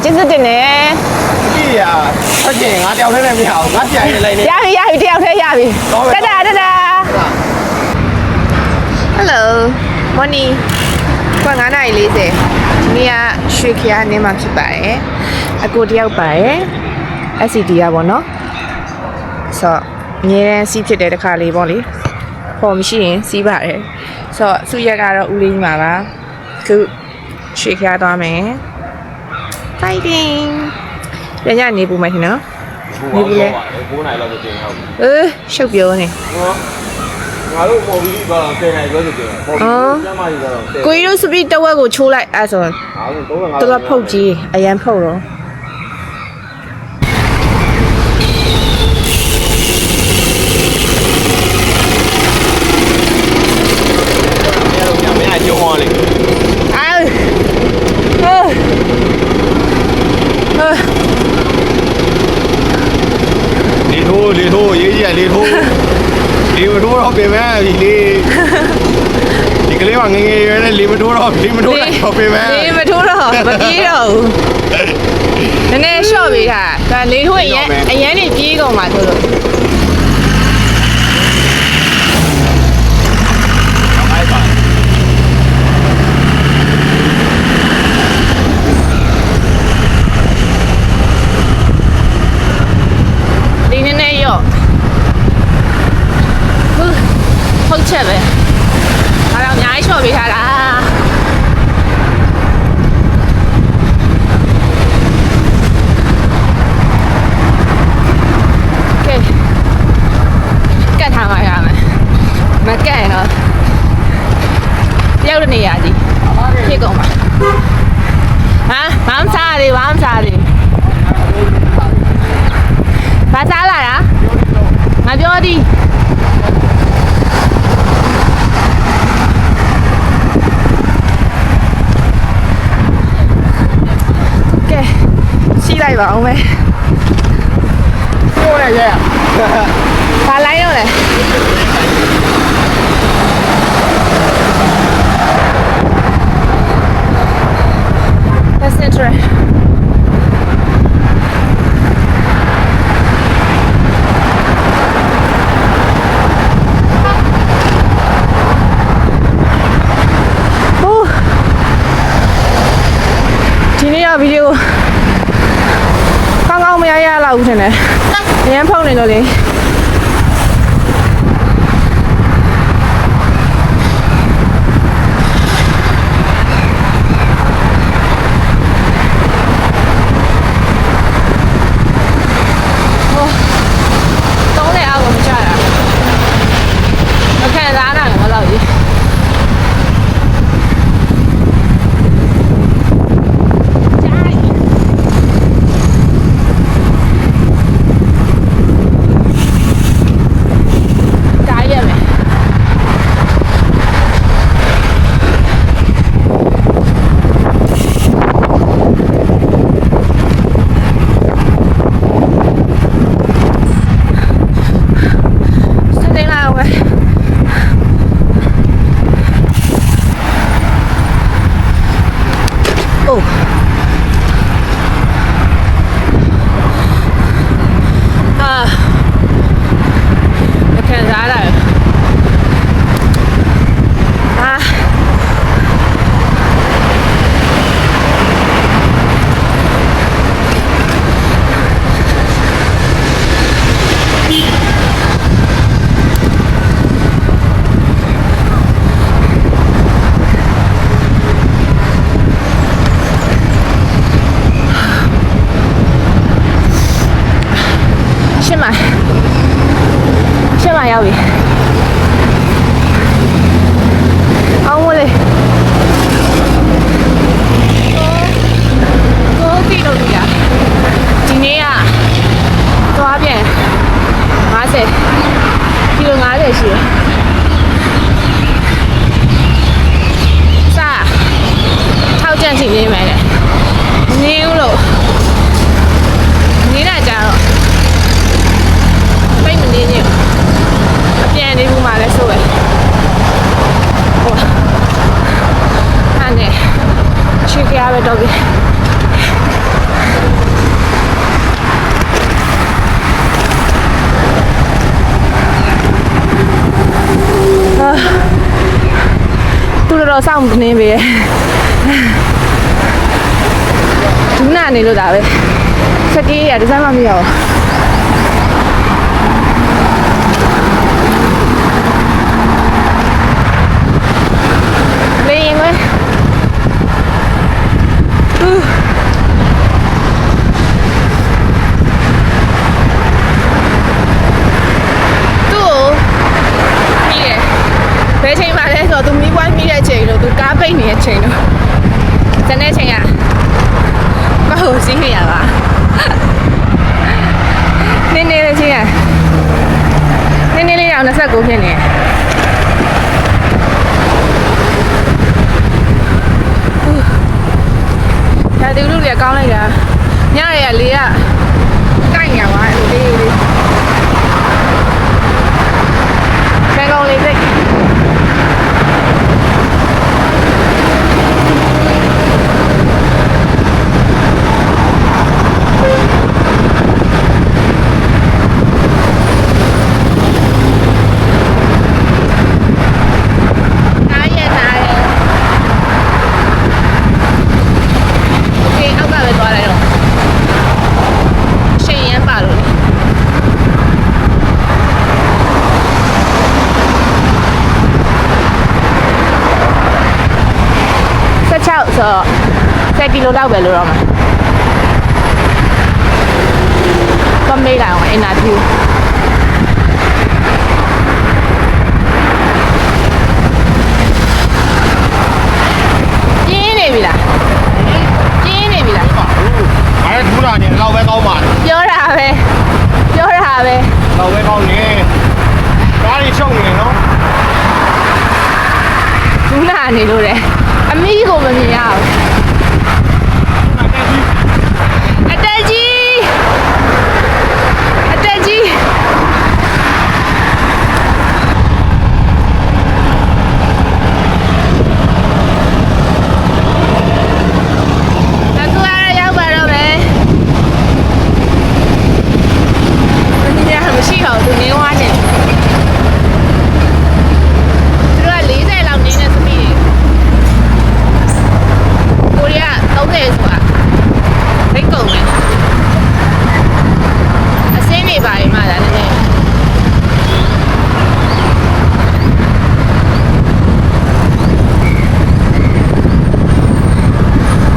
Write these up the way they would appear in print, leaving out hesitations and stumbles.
ကျေးဇူးတင်တယ်ဒီရဆက်ကျင်ငါတယောက်တည်းနဲ့မရအောင်ငါပြန်နေလိုက်နေရပြီတယောက်တည်းရပြီတဒါHello morning 9:40ဒီနေ့ကရွှေခရနေမှာဖြစ်ပါတယ်အကိုတယောက်ပါတယ် SCD ရပါတော့ဆိုတော့အမြဲတမ်းစီးဖြစ်တဲ့တစ်ခါလေးပေါ့လေပေါ်မရှိရင်စီးပါတယ်ဆိုတော့စုရက်ကတော့ဦးလေးကြီးမှာပါခုရွှေခရသွားမယ် fighting ပြန်ညနေပူမယ်ရှင်နော်နေပြီလေ9နိုင်လောက်ပြင်ဟုတ်ရှုပ်ပြောနေငါတို့ပေါ်ပြီးတော့10နိုင်လောက်ပြင်ပေါ်ပြီးကျမကြီးတော့ကိုကြီးတို့စပီတဝက်ကိုချိုးလိုက်အဲ့ဆိုတော့ဖုတ်ကြီးအရန်ဖုတ်တော့ကျုံးအောင်လေလေထိုးရေးကြီးလေထိုးတော့ပြင်မယ်ဒီကလေးကငငယ်ရွယ်နဲ့လေမထိုးတော့ပြင်မယ်လေမထိုးတော့မပြေးတော့ဘူးနည်းနည်းရှော့ပေးတာဒါလေထိုးအရန်နေပြေးကုန်မှာထိုးလို့ဟုတ်ချက်ပဲအားတော့အများကြီးချော်ပေးထားတာကဲကတ်ထားမှရမယ်မကတ်ရင်တော့တယောက်တနေရကြီးဖြစ်ကုန်ပါဘာမှစားသေးဘာစားလာတာငါပြောသည်ရှိလိုက်ပါအောင်မယ်ပြောရရဲ့ဘာလိုက်တော့လဲThat's interestingဒီနေ့ရဗီဒီယိုကောင်းမရလောက်ဘူးထင်တယ်အရင်ဖုန်းနေလို့လေသုံးတဲ့အားကိုမချတာမခံစားနိုင်ဘူးလောက်ကြီးရောက်ပြီအောင်မလေးကိုတီလို့ရဒီနေ့ကသွားပြန်50ကီလို50ရှိတယ်စားထောက်ကြံ့စီနေမယ်လေနေဦးလို့နေတာကြတော့ပိတ်မနေညင်ပြန်နေဘူးမှလည်းဆိုပဲဟိုဟာနဲ့ချေကြရပဲတော့ပြီ သူတော်စောင့်နေပြီဒူးနာနေလို့ဒါပဲစကေးရဒီဇိုင်းမှမရဘူးလေရင်ဝဲဘယ်ချိန်မှလဲဆိုတော့သူမီးပွိုင်းမိတဲ့ချိန်လို့သူကားပိတ်နေတဲ့ချိန်လို့ဇနဲ့ချိန်ကမဟုတ်စီးနေရပါနင်းနေလေးချင်းကနင်းနေလေးတော့29ဖြစ်နေဒါဒီလူတွေကကောင်းလိုက်တာညရလေကကိုက်နေပါအဲ့လေးလေးဆန်ကောင်လေးစိတ်ဆို10 ကီလိုလောက်ပဲလို့တော့မှာကမေးလိုက်အောင်အင်တာဗျူးပြင်းနေပြီလားပြင်းနေပြီလား ငါလည်းထူးတာနေတော့ပဲကောင်းပါလေ ပြောတာပဲတော့ပဲကောင်းနေကားကြီးချုပ်နေနော် ဒူးနာနေလို့တယ်အမီးကိုမမြင်ရဘူးအတက်ကြီးအခုအားရောက်ပါတော့မယ်ဒီညမရှိတော့သူနေဝါချင်းသူက40လောက်နေတဲ့သမီးကိုရီးယား30ဆိုတာဒိတ်ကုန်တယ်အစင်းနေပါရင်မှလာနေတယ်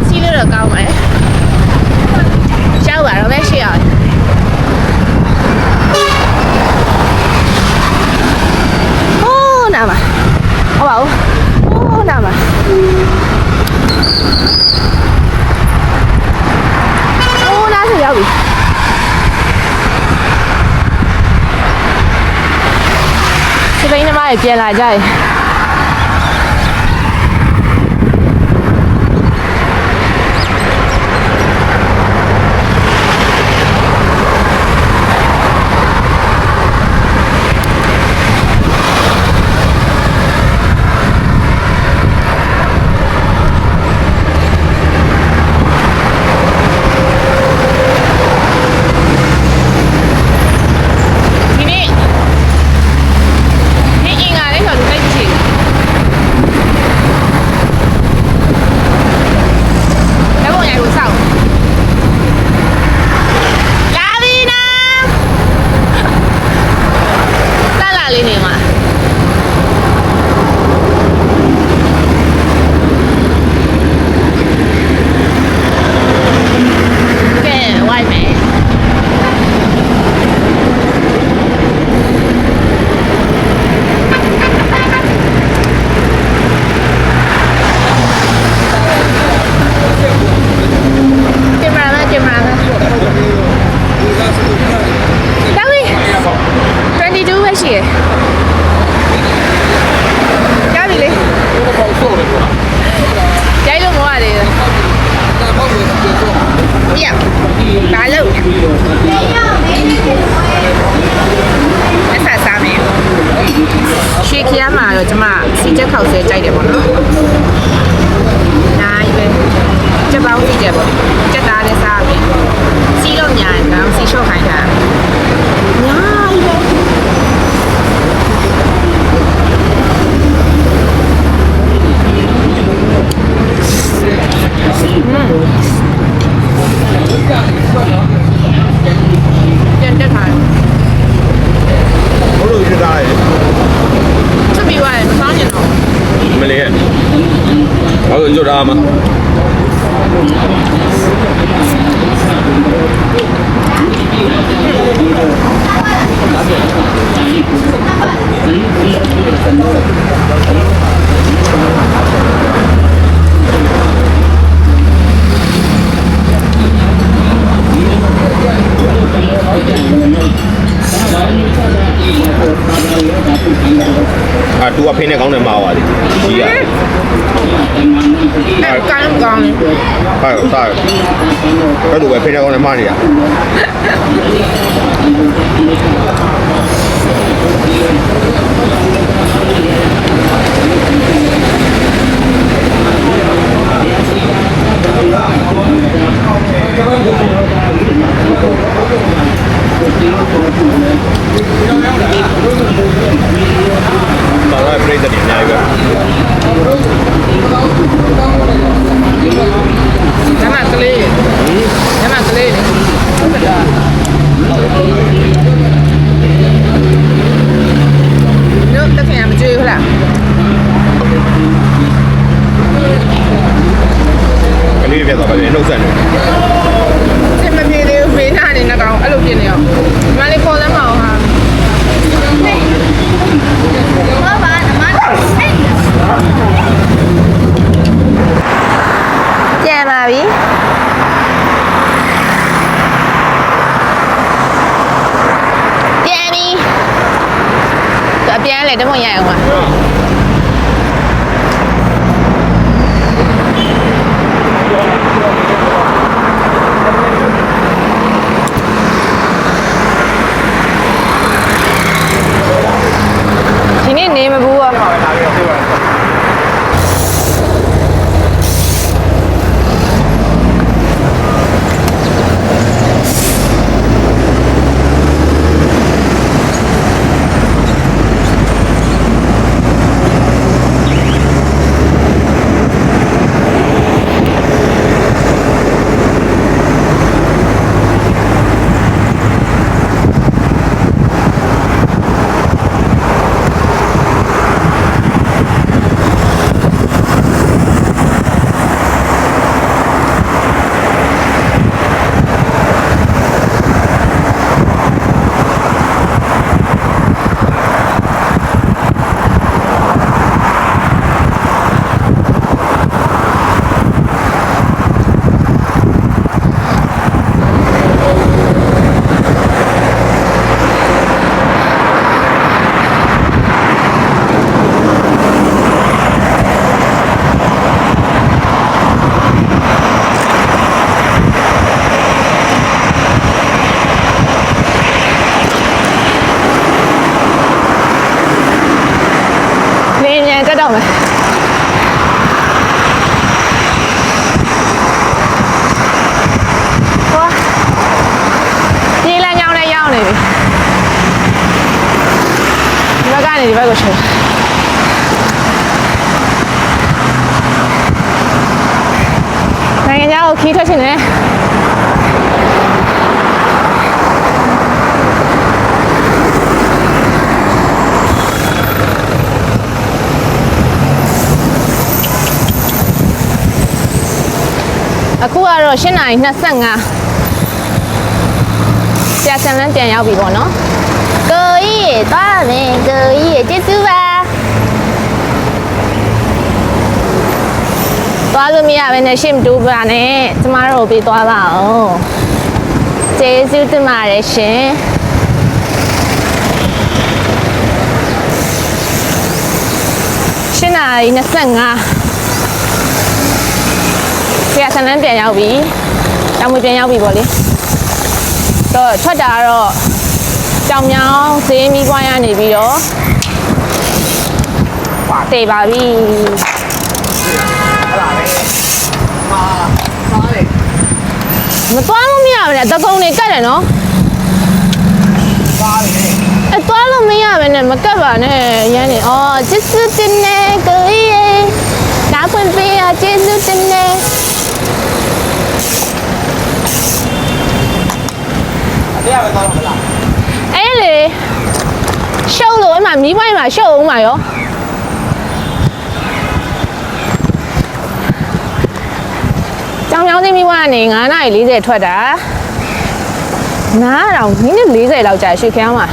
စီးလို့တော့ကောင်းပါတယ်ရောက်ပါတော့မယ်ရှိအောင်ဟိုးနာမဟုတ်ပါဘူးဟိုးနာမရောက်ပြီစပိန်သမားတွေပြန်လာကြတယ်တော့ကျမစီချက်ခောက်ဆွဲကြိုက်တယ်ပေါ့နော်။နိုင်ပဲချက်ပေါင်းစီချက်ပေါ့။做啥嘛？啊，都话偏的讲的毛啊的，是啊。အဲ့ကောင်းကောင်း 哎，大，这都话偏的讲的嘛的呀？到那不是这里那个。 ညမကလေးညမကလေးလေဟုတ်ကဲ့ညတခင်မကြွေးဘူးလား ကလေးပြတ်သွားပါလေနှုတ်ဆက်နေ စင်မပြေသေးဘူးဖေးနာနေငါကောင်အဲ့လိုဖြစ်နေအောင်ဒီမလေးခေါ်သမ်းမအောင်ဟာဘာဘာနမပြန်ပါပြီပြန်ပြီတော့ပြန်လေတမွန်ရအောင်ပါဒီနေ့နေမဘူးอ่ะတက်တော့မယ်ဟောဒီလမ်းကြောင်းနဲ့ရောက်နေပြီဒီဘက်ကနေဒီဘက်ကိုချိန်နိုင်ငံခြားကိုခီးထွက်ချင်တယ်အခုကတော့8:25ဆရာဆန်လန်းပြန်ရောက်ပြီပေါ့နော်ကိုကြီးသွားမယ်ကိုကြီးကျေးဇူးပါသွားလို့မရဘဲနဲ့ရှင်းမတူပါနဲ့ကျမတို့ပြေးသွားပါအောင်ကျေးဇူးတင်ပါတယ်ရှင်8:25ဆရာဆန်လန်းပြန်ရောက်ပြီတောင်မွေပြန်ရောက်ပြီပေါ့လေတော့ထွက်တာကတော့ကြောင်မြောင်းဈေးမီးပွားရနေပြီးတော့တေးပါပြီမသွားလို့မရဘူးလေတကုံနေကတ်တယ်နော်သွားလို့မရဘူးနဲ့မကတ်ပါနဲ့ရမ်းနေအော်ကျေးဇူးတင်နေကိုကြီးဒါပွင့်ပေးရကျေးဇူးတင်နေအဲ့လေရှုပ်လို့အမှမီးပွိုင်းမှာရှုပ်အောင်မှာရော ကြောင်ပြောင်းသိမိဘကနေ9:40ထွက်တာနားတော့မိနစ်40လောက်ကြာရွှေခမ်းမှာ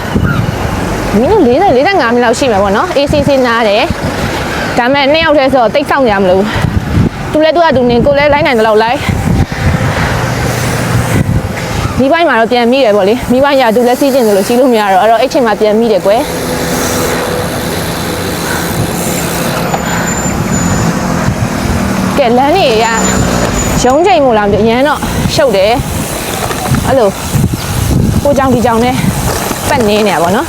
မိနစ်40 45မိနစ်လောက်ရှိမှာပေါ့နော် ACC နားတယ်ဒါမဲ့2ယောက်တည်းဆိုတော့တိတ်ဆောင်ကြမလို့သူလည်းသူကသူနေကိုလည်းလိုက်နိုင်တယ်လို့လိုက်မိဘမှာတော့ပြန်မိတယ်ပေါ့လေမိဘညာသူလည်းစီးကျင်တယ်လို့စီးလို့မရတော့အဲ့တော့အဲ့ချိန်မှာပြန်မိတယ်ကွယ်ကဲလမ်းလေးရရုံးချိန်မို့လားအရန်တော့ရှုပ်တယ်အဲ့လိုကိုကြောင်ဒီကြောင်နဲ့ပတ်နေနေရပါတော့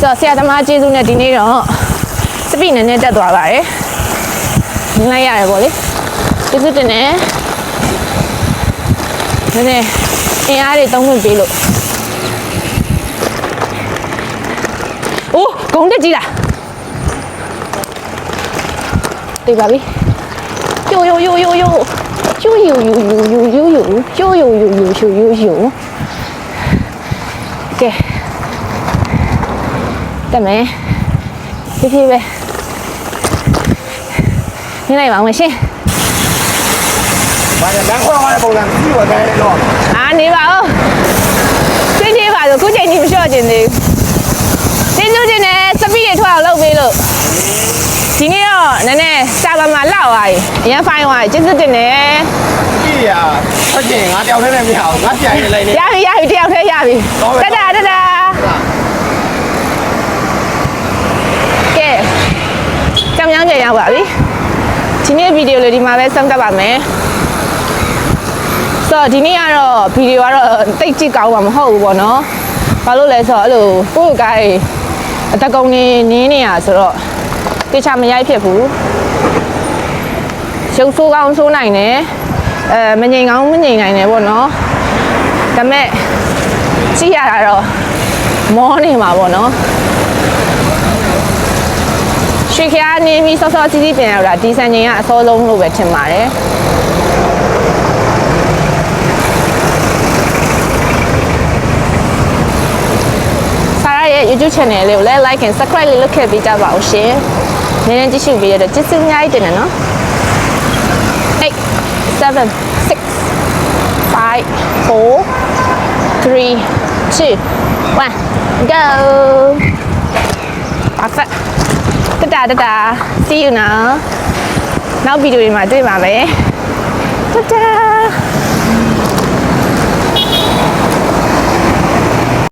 ဆိုတော့ဆရာသမားကျေးဇူးနဲ့ဒီနေ့တော့စပိနည်းနည်းတက်သွားပါတယ်မြင်လိုက်ရတယ်ပေါ့လေကျေးဇူးတင်တယ်နည်းနည်းအင်အားတွေသုံးခွင့်ပေးလို့အိုးဂုံတက်ကြီးလားတေးပါပြီယိုယိုယိုယိုယိုယိုယိုယိုယိုယိုယိုယိုယိုယိုယိုယိုယိုယိုကဲတက်မယ်ဖြည်းဖြည်းပဲနေလိုက်ပါအောင်ရှင်ဘာလဲလမ်းခေါ်ရတဲ့ပုံစံပြီးတော့တိုင်းတော့နေပါဦးဖြည်းဖြည်းပါဆိုခုချိန်ကြီးမလျှော့ကျင်သေးဘူးတင်းစုတင်နဲ့စပီးတွေထွက်အောင်လုပ်ပေးလို့ဒီနေ့တော့နည်းနည်းစာပါမှာလောက်သွားပြီအရင်ဖိုင်းသွားပြီကျေးဇူးတင်တယ်ပြီးရဟုတ်ကျင်ငါတယောက်တည်းနဲ့မရအောင်ငါပြန်ရလိုက်နေရပြီတယောက်တည်းရပြီတဒါကဲကြောင်ကြောင်ကြရောက်ပါပြီဒီနေ့ဗီဒီယိုလေးဒီမှာပဲဆုံးသတ်ပါမယ်ဆိုတော့ဒီနေ့ကတော့ဗီဒီယိုကတော့တိတ်ကြည့်ကောင်းမှာမဟုတ်ဘူးပေါ့နော်ဘာလို့လဲဆိုတော့အဲ့လိုကိုယ့်ကိုယ်အတကုံနေနင်းနေရဆိုတော့တခြားမရိုက်ဖြစ်ဘူးရုပ်ဆိုးကောင်းဆိုးနိုင်တယ်မငြိမ်ကောင်းမငြိမ်နိုင်တယ်ပေါ့နော်ဒါမဲ့ကြည့်ရတာတော့မောနေမှာပေါ့နော်ရွှေခါနေပြီးစောစောစီးစီးပြင်ရတာဒီစံချိန်ကအစောဆုံးလို့ပဲထင်ပါတယ်ရဲ့ YouTube channel လေးကိုလည်း like and subscribe လေးလုပ်ခဲ့ပေးကြပါဦးရှင်။နည်းနည်းကြည့်ရှုပေးရတဲ့ကျေးဇူးအများကြီးတင်တယ်နော်။8 7 6 5 4 3 2 1 go perfect တဒါ see you now နောက်ဗီဒီယိုတွေမှာတွေ့ပါမယ်တဒါ